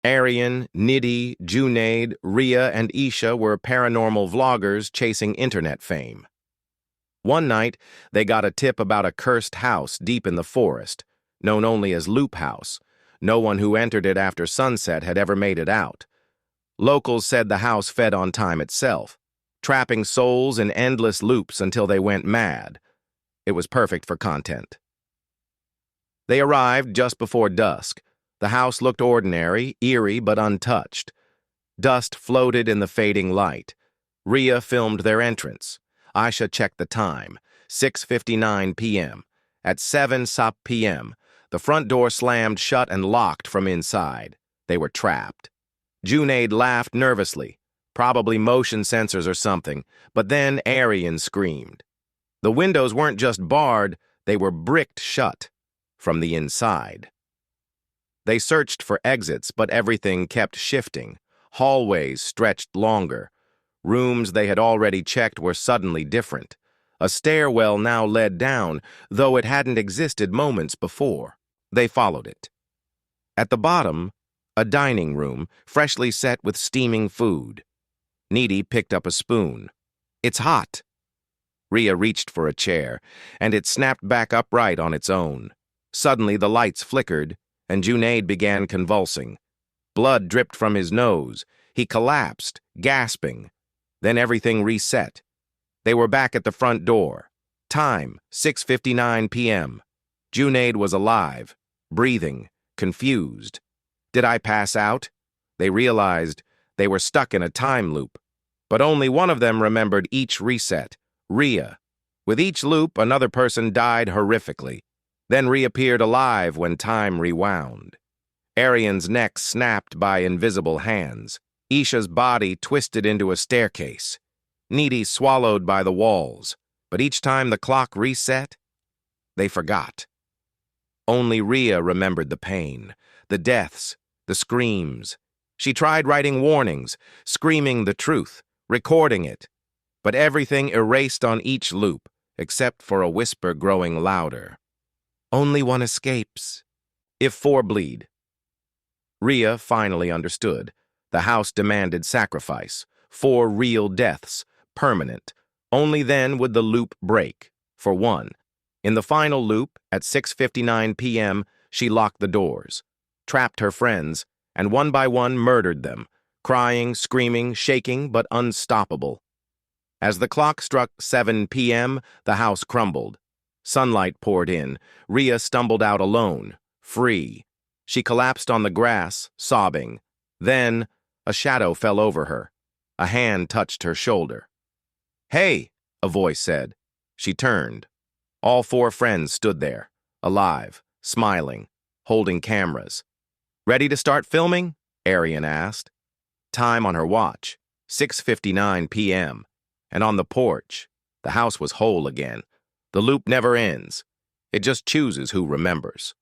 Arian, Nidhi, Junaid, Ria, and Isha were paranormal vloggers chasing internet fame. One night, they got a tip about a cursed house deep in the forest, known only as Loop House. No one who entered it after sunset had ever made it out. Locals said the house fed on time itself, trapping souls in endless loops until they went mad. It was perfect for content. They arrived just before dusk. The house looked ordinary, eerie, but untouched. Dust floated in the fading light. Ria filmed their entrance. Aisha checked the time, 6:59 p.m. At 7 p.m., the front door slammed shut and locked from inside. They were trapped. Junaid laughed nervously, probably motion sensors or something, but then Arian screamed. The windows weren't just barred, they were bricked shut from the inside. They searched for exits, but everything kept shifting. Hallways stretched longer. Rooms they had already checked were suddenly different. A stairwell now led down, though it hadn't existed moments before. They followed it. At the bottom, a dining room, freshly set with steaming food. Nidhi picked up a spoon. "It's hot." Ria reached for a chair, and it snapped back upright on its own. Suddenly the lights flickered, and Junaid began convulsing. Blood dripped from his nose. He collapsed, gasping. Then everything reset. They were back at the front door. Time, 6:59 p.m. Junaid was alive, breathing, confused. Did I pass out? They realized they were stuck in a time loop. But only one of them remembered each reset, Ria. With each loop, another person died horrifically, then reappeared alive when time rewound. Arian's neck snapped by invisible hands. Isha's body twisted into a staircase. Nidhi swallowed by the walls. But each time the clock reset, they forgot. Only Ria remembered the pain, the deaths, the screams. She tried writing warnings, screaming the truth, recording it. But everything erased on each loop, except for a whisper growing louder. "Only one escapes. If 4 bleed." Ria finally understood. The house demanded sacrifice, 4 real deaths, permanent. Only then would the loop break, for one. In the final loop, at 6:59 p.m., she locked the doors, trapped her friends, and one by one murdered them, crying, screaming, shaking, but unstoppable. As the clock struck 7 p.m., the house crumbled. Sunlight poured in. Ria stumbled out alone, free. She collapsed on the grass, sobbing. Then, a shadow fell over her. A hand touched her shoulder. "Hey," a voice said. She turned. All 4 friends stood there, alive, smiling, holding cameras. "Ready to start filming?" Arian asked. Time on her watch, 6:59 p.m. And on the porch, the house was whole again. The loop never ends. It just chooses who remembers.